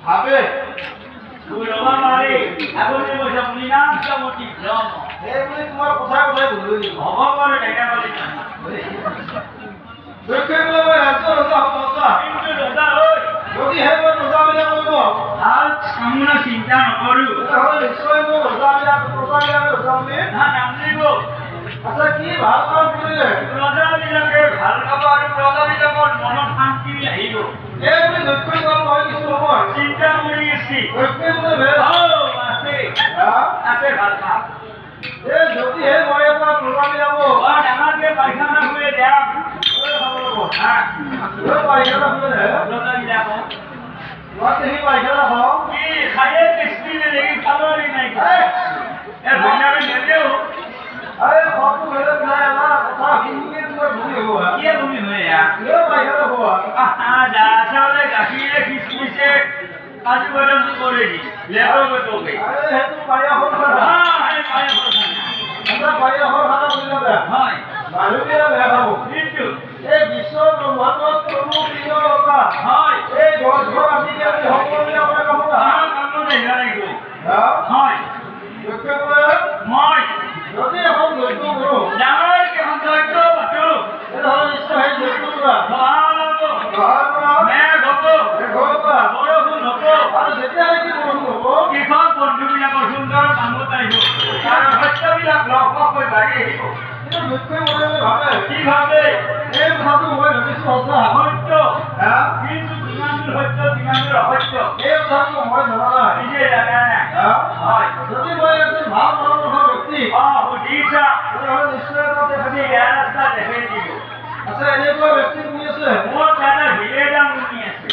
ভাবে তুই রবা মারে আগতে বসে মুনিনাম চমটি ব্রহ্ম এই বলি তোমার কথাই কথাই বলি ভগবানের দেখা বলি দেখে বলে ভাই এত রোজা হতা কিন্তু রোজা ওই যদি হে মই রোজা মিলা করব আর সামনে চিন্তা নকৰো তাহলে নিশ্চয় মই ৰোজা মিলা ৰোজা মিলে না নাম নিব আচ্ছা কি ভাল কাম কৰিলে ৰজা বিলাকে ভাল খাব আৰু ৰজা বিলাকৰ মনত শান্তি আহিব এই বলি লক্ষ্য কাম হয় কিছু সময় চিন্তা কৰি আছি লক্ষ্য বলে আছে হ্যাঁ আছে ভাল কাম এই যদি হে মই এটা রোজা মিলাব ডাঙৰকে পাইখানা হৈ যাম হ্যাঁ পাইখানা খুলে ৰজা বিলাক এই পাইখানা হও কি খায়ে টেষ্টি লাগি খাবই নাই এ ভণ্ডারে নেদেও আরে কত মেরে প্রায় না কথা হিন্দি তোমার ভুল হওয়া কি তুমি হইয়া এ পাইখানা হওয়া আহা যা আসলে গাখিরে কিসমিসে কাজু বাদাম করে দি লেবো তোকে আরে হেতু পায়া হল না হ্যাঁ পায়ে কথা আমরা পায়া হল খানা বলি না হয় মানুষেরা দেখাবো কিন্তু এই বিশ্ব ব্রহ্মাণ্ডত কোনো দিনৰ কথা হয় এই গছঘৰ আমি যে সকলোৱে আমাৰ কাম কামো নাই জানিগো হ্যাঁ হয় লক্ষ্য কৰে মই যদি এখন লক্ষ্য কৰোঁ ডাঙৰ কে সঞ্চয়টো বাটো তেনেহ'লে নিশ্চয় সেই লক্ষ্য কৰা ভাল মে গব ঘৰৰ পৰা বৰষুণ হ'ব আৰু যেতিয়া কি বৰষুণ হ'ব কিখন বন্ধুবিলাকৰ সুন্দৰ কামত আহিব আৰু সত্যবিলাক লগ হৈ বাঢ়ি আহিব কিন্তু লক্ষ্য কৰে ভাবে কি ভাবে এই কথাটো মই ভাবিছোঁ সঁচা সত্য হ্যাঁ কিন্তু যিমান দূৰ সত্য যিমান দূৰ অসত্য এই কথাটো মই জনা নাই নিজে জানা নাই হয় যদি মই এজন ভাল মনৰ ব্যক্তি সুধিছা তেনেহ'লে নিশ্চয় এটা আপুনি ইয়াৰ ৰাস্তা দেখাই দিব আচ্ছা এনেকুৱা ব্যক্তি শুনি আছে মোৰ কাৰণে ভিলে দাম শুনি আছে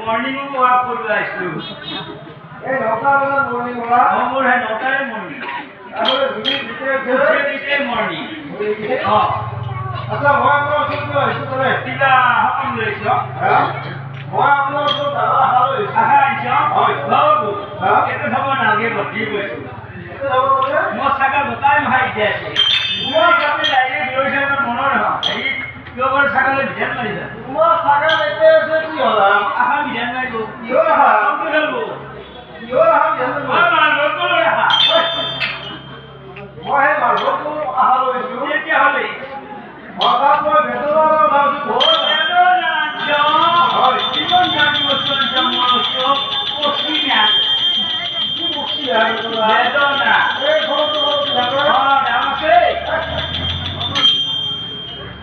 মর্নিং ওয়াক করতে আসলো এই 9টা বজাত মর্নিং ওয়াক আমার হ্যাঁ 9টায় মর্নিং তাহলে তুমি ভিতরে দিতে মর্নিং আচ্ছা মই আপোনাৰ ওচৰত আহিছোঁ মানে কিবা সকাম লৈছ মই আপোনাৰ ওচৰত দাদা অহা লৈছোঁ আহা আহিছ হয় বাবু কেনে খাব নালাগে ভৰ্তি কৰিছোঁ মই চাগা গোটাই মাৰি দিয়া আছে মই তাতে ডাইৰেক্ট লৈছে মনৰ হেৰি কিয় ছাগলে বিধান মাৰি যায় তোমাৰ ছাগল একে আছে কি হ'ল আহা বিধান মাৰিব কিয় আহা কামটো খেলব কিয় আহা বিধান মাৰিব লৈ আহা মই সেই মানুহটো অহা লৈছোঁ তেতিয়াহ'লে হঠাৎ মই বেতনৰ ভাবিছোঁ হয় কিমান জানি বস্তু আছে মোৰ চব পশ্চিমীয়া কি বস্তু আহিছে বেদনা এই ঘৰটো দাম আছে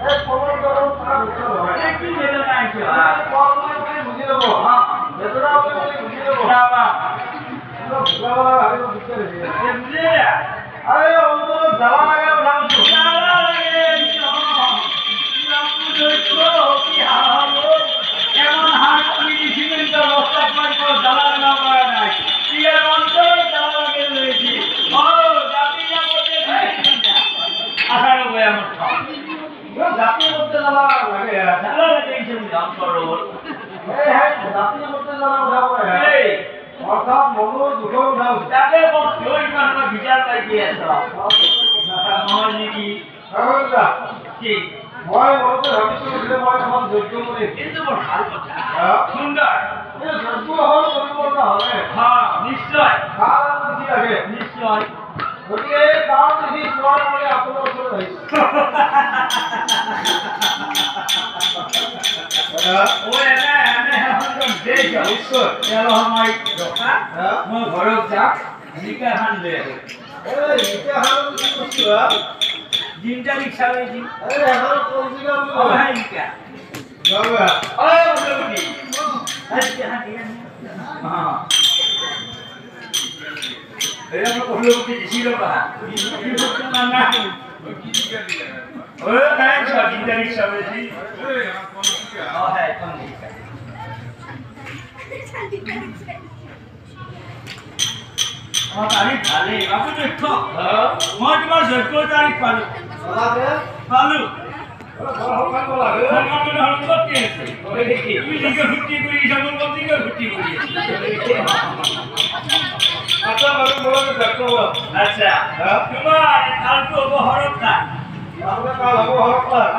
এই খবৰ গৰম তাৰ ভিতৰত হয় কি বেদনা আহিছে বুজি ল'ব বেতনা বুজি ল'ব বুজিলে আরে অন্তত জ্বালা লাগে ভাবছো জ্বালা লাগে কি হালো এমন হাত আমি দিছিলেন তো রস্তা পার করে জ্বালা না করা নাই ইয়ার অন্তর জ্বালা লাগে রয়েছে ও জাতি না বলতে আসার বই আমার জাতির মধ্যে জ্বালা লাগে জ্বালা লাগে এই জন্য অন্তর জাতির মধ্যে জ্বালা উঠাবো এই অর্থাৎ মনোর দুঃখ উঠাও তাকে বই মানুষ বিচার পাই দিয়ে মহাজি কি মই মনতে ভাবিছোঁ যে মই তোমাক যজ্ঞ কৰিম কিন্তু বৰ ভাল কথা সুন্দৰ এই যজ্ঞ হ'ল কৰিব হ'লে নিশ্চয় ভাল দেখি লাগে নিশ্চয় গতিকে এই কাম দেখি চোৱাৰ কাৰণে আপোনাৰ ওচৰত আহিছোঁ মই ঘৰত যাক জিকা খান লৈ জিনটা ৰিক্সা লৈ দিম এই আমরা কহলো কি দিছিল বা না না ওই নাই সবিতারি সবেজি ও হ্যাঁ কোন দিকে আমার তারিখ ভালে আপনি দেখো হ্যাঁ মই তোমার যোগ্য তারিখ পালো পালো আচ্ছা তোমার কালকে অবহরণ না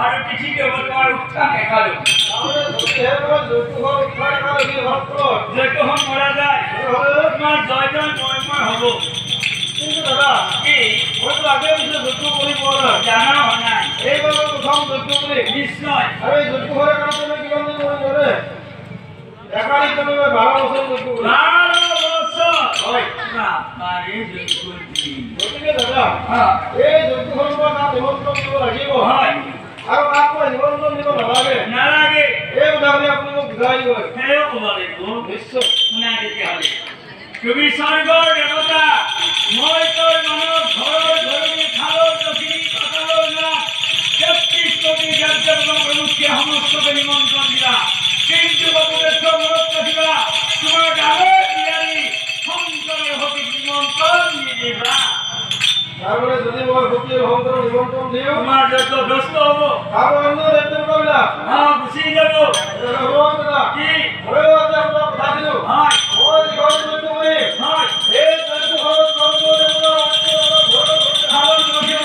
আর ঠিক তোমার উত্থান একালো যখন মরা যায় তোমার জয়জয় ময়ময় হব কিন্তু দাদা কি হয়তো আগে যুদ্ধ করি জানা নাই এইবার প্রথম যুদ্ধ করি নিশ্চয় আরে যুদ্ধ করার কারণে কিমান দিন ধরে একাই তুমি 12 বছর যুদ্ধ করি 12 বছর হয় না পারে যুদ্ধ করি ওকে দাদা হ্যাঁ এই যুদ্ধ করার না নিমন্ত্রণ দিব লাগিব হয় আর কাকো নিমন্ত্রণ দিব না লাগে এই উদাহরণে আপনি বুঝাই গয় হেও বলে তো নিশ্চয় শুনাই দিতে হবে তুমি স্বর্গর দেবতা মই তোর মানব ঘর ধরে খালো দক্ষিণ পাতালো না 33 কোটি দেবতা প্রভুকে সমস্তকে নিমন্ত্রণ দিলা কিন্তু বাবুদের মনত দিবা তোমার গালে দিয়ারি শঙ্করের হতে নিমন্ত্রণ দিবা তারপরে যদি মই হতে শঙ্কর নিমন্ত্রণ দিও তোমার যত ব্যস্ত হবো আর অন্য দেখতে পাবলা হ্যাঁ খুশি যাব দাদা কি ওরে আপনারা কথা দিও হ্যাঁ ওই ঘর যত করে হ্যাঁ এই যত ঘর সব করে ভালো করে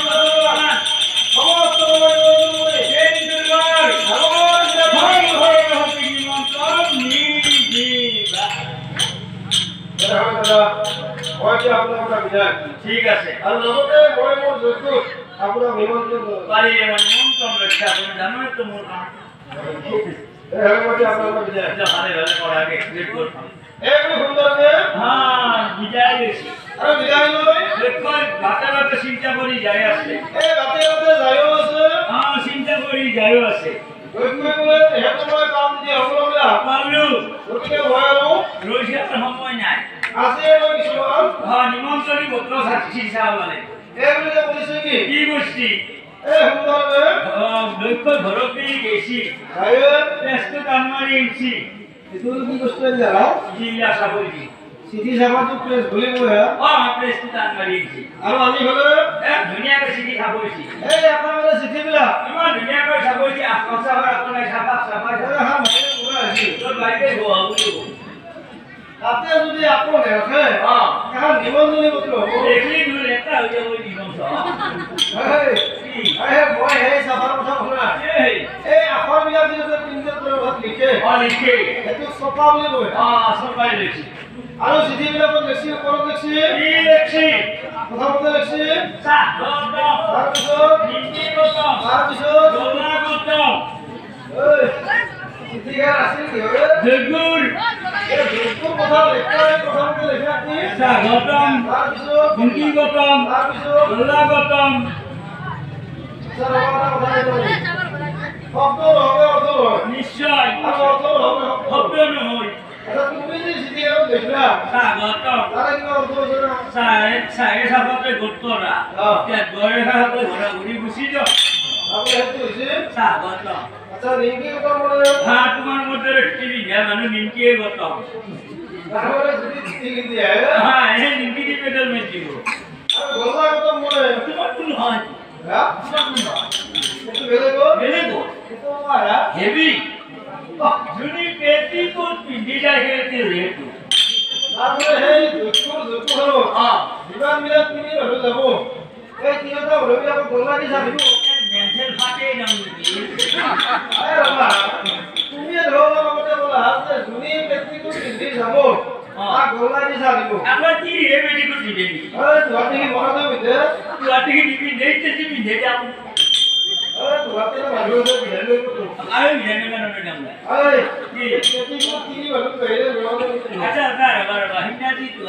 সমস্ত করে এই দুর্গার ভগবান ভগবান হতে নিমন্ত্রণ নিদিবা দাদা ওই যে আপনার কথা বিদায় ঠিক আছে আর লগতে মই মোর যত আপনার নিমন্ত্রণ পারি নিমন্ত্রণ রক্ষা করে জানো তো মোর এই হচ্ছে আপনার বিদায় ভালো ভালো করাকে এক্সপ্লেন করতাম একটু সুন্দর রে হ্যাঁ বিদায় দিছি আরে বিদায় নয় দেখো বাটা বাটা চিন্তা করি যায় আছে এই রাতে রাতে যায়ও আছে হ্যাঁ চিন্তা করি যায়ও আছে ওইগুলো বলে হেতু মই কাম দিয়ে হলো বলা পারলু ওকে ভয়ালো রইছে সময় নাই আছে ওই সময় হ্যাঁ নিমন্ত্রণ গোত্র সাক্ষী সাহেব বলে এগুলো যে বলিছে কি বলছি এ সুন্দর রে দেখো ঘরতে গেছি আয় ব্যস্ত কামমারি এসি তুই কি করতে যারা জি আশা করি সিটি সাহেব তো প্রেস ভুলে গয়া হ্যাঁ প্রেস তো দান করিছি আর আমি হলো এক দুনিয়া কে সিটি সাহেব কইছি এই আপনারা সিটি বিলা আমার দুনিয়া কে সাহেব কইছি আপনা আপনারা সাফা সাফা হ্যাঁ ভাই পুরো আছি তোর বাইরে গোয়া বলি তাতে যদি আপন রাখে হ্যাঁ কারণ নিবন্ধনী পত্র দেখলি দুই লেখা হই যাব নিবন্ধন এই বয় এই সাফার কথা বলা এই আখর বিলা দিলে তিনটা তোর ভাত লিখে লিখে এত সফা বলি বই সফাই লিখি আর সিটি বিলা কোন লিখছি কোন লিখছি কি লিখছি কথা বলতে লিখছি সা তারপর নিকি গতম তারপর দোলা গতম এই সিটিগা আছে কি হবে জগুর এই জগুর কথা লেখা কথা বলতে লেখা কি সা গতম তারপর নিকি গতম তারপর দোলা গতম নিশ্চয় শব্দ নহয় তুমি যে সিটি দেখলা স্বাগতম চাৰে চাবতে গোটৰা গড়ে খাতে ঘূৰি গুচি যাও স্বাগতম আচ্ছা নিমকি গতম হ্যাঁ তোমার মধ্যে টিভি যা মানুষ নিমকিয়ে গতম তাহলে যদি টিভি দিয়ে হ্যাঁ এই নিমকি দি পেডাল মে দিব আর গোলা গতম মনে তোমার কোন হয় হ্যাঁ itu belego itu apa heavy juni peti ko pindi jahe te retu তারপরে এই যুক্ত হলো বিমান মিলা তুমি হলো যাব এই তিনটা হলো যাব গোলা কি যাবিব মেন্টাল ফাটে নাম আরে বাবা তুমি ধরো আমাকে বলা আছে জুনি পেটি কো পindi যাব আ গোলা কি যাবিব আমরা কি রে বেটি কো দিবি আরে তুই কি মনে তো বিদে তুই কি দিবি নেইতে দিবি দে যাব আরে তুই তো ভালো তো বিলে তো আরে বিলে না না না আরে কি পেটি কো কি ভালো কইলে আচ্ছা আচ্ছা বাবা বাহিনা দি তুই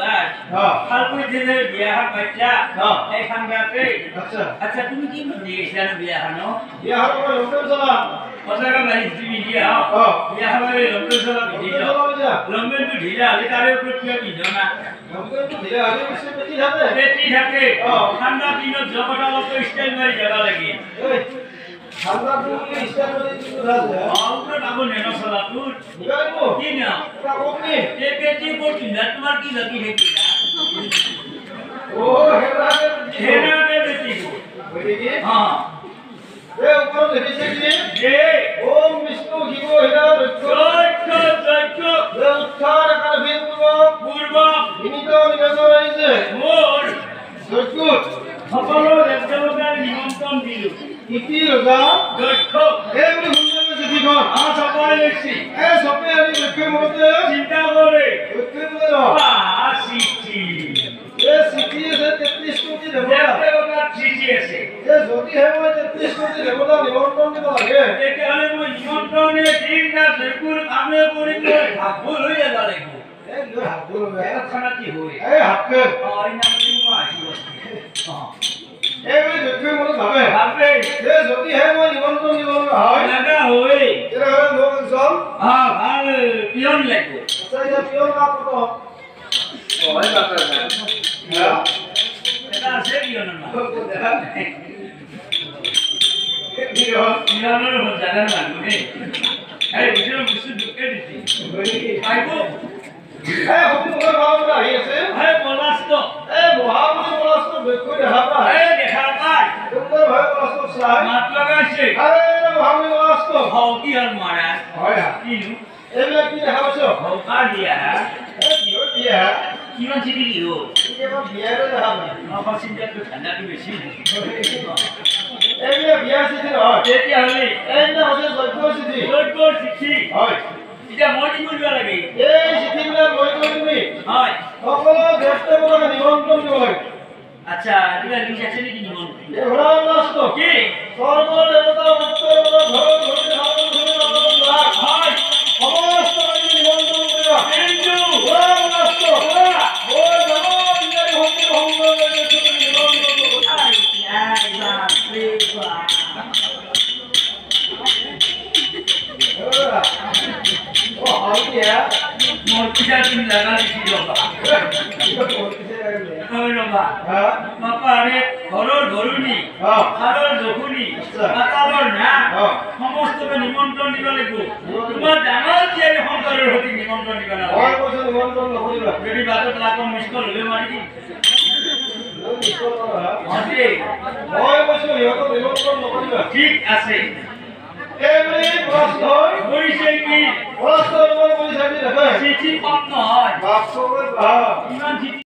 হ্যাঁ কাল কই দিলে বিয়া হাত বাচ্চা হ্যাঁ এই খানগাতে আচ্ছা আচ্ছা তুমি কি মনে গেছিলা বিয়া হানো বিয়া হানো লন্ডন চলা পতাকা বাহি তুমি দিয়া বিয়া হলে লম্বে চলা পিন্ধি লম্বেটো ঢিলা হলে তাৰে ওপৰত কিয় পিন্ধ না পেটি থাকে ঠাণ্ডা দিনত জগত অলপ ষ্টাইল মাৰি যাব লাগে ওপৰত আকৌ নেনো চলা তোৰ কি না এই পেটি ওপৰত পিন্ধা তোমাৰ কি লাগি থাকিলা হেৰাকে পেটি ओम विष्णु शिव हिरा उत्थान कालभीम পূৰ্ব विनीत निवेदन रहिছে মোৰ দক্ষুত সকলো দেৱতাৰ নিমন্ত্ৰণ দিলো ইতি ৰজা দক্ষ এই বুলি শুনিলে চিঠিখন আমাৰ চপাই লৈছি এই সপে আমি দক্ষ মতে চিন্তা কৰে দক্ষ মতে চিঠি এই চিঠি আছে 33 কোটি দেৱতা দেৱতাৰ চিঠি আছে এই যদি হে মই 33 কোটি দেৱতা নিমন্ত্ৰণ দিব লাগে তেতিয়াহ'লে মই নিমন্ত্ৰণে দিন না বেকুৰ কামে কৰি ভাগৰ হৈ যাব লাগিব এই লৈ হাতবোৰ খানা কি হয় এই হাতকে এই নামটো মই আহিব এই বুলি দক্ষ মতে ভাবে ভাবে এই যদি হে মই নিমন্ত্ৰণ দিব হয় লাগা হয় তেতিয়াহ'লে মোক জল ভাল পিয়ন লাগিব আচ্ছা পিয়ন কাপ কত হয় বাবা হ্যাঁ এটা আছে পিয়নৰ নাম পিয়নৰ জাগাৰ মানুহে এই ভিতৰৰ বস্তু ঢুকে দিছে আহিব এই হুকুমৰ ভাৱনা আহি আছে এই পলাস্ত এই মহামুনি পলাস্ত দেখো দেখা পায় এই দেখা পায় সুন্দৰ ভাৱে পলাস্ত চাই মাত লগাইছে এই মহামুনি পলাস্ত হও কি হ'ল মহাৰাজ হয় কিনো এইবিলাক কি দেখা পাইছ হৌকা দিয়া এই বিহু বিয়া কিমান চিঠি কি হ'ল কেতিয়াবা বিয়াৰে দেখা পায় নখন চিন্তাটো ঠাণ্ডাটো বেছি এইবিলাক বিয়া চিঠি নহয় তেতিয়াহ'লে এইবিলাক হৈছে যজ্ঞ চিঠি যজ্ঞৰ চিঠি হয় এতিয়া মই কি কৰিব লাগে এই চিঠিবিলাক লৈ গৈ তুমি হয় সকলো দেৱ-দেৱতাক নিমন্ত্ৰণ দিব লাগে আচ্ছা কিবা লিষ্ট আছে নেকি নিমন্ত্ৰণ এই ঘোঁৰা পলাস্ত কি স্বৰ্গ দেৱতা উত্তৰ ঘৰ হয় সমস্ত নিমন্ত্ৰণ কৰিবা কিন্তু ঘোঁৰা পলাস্ত মই জানো বিয়াৰী ভক্তি ভংগ মোৰ পিছা তুমি লাগা দিছি ৰবা ৰবা বাপাৰে ঘৰৰ ঘৰুণী ঘৰৰ জখুনি পাতালৰ না সমস্তকে নিমন্ত্ৰণ দিব লাগিব তোমাৰ ডাঙৰ জীয়াৰী শংকৰৰ সৈতে নিমন্ত্ৰণ দিব লাগিব নিমন্ত্ৰণ নকৰিবা যদি বাটত লাভ মিছকল হ'লে মাৰি মই কৈছো সিহঁতক নিমন্ত্ৰণ নকৰিবা ঠিক আছে এইবুলি পলাস্ত হয় কৰিছে কি পলাস্ত নিমন্ত্ৰণ কৰি চাবি দেখে চিঠি কম নহয় বাক্সকৈ বাহ ইমান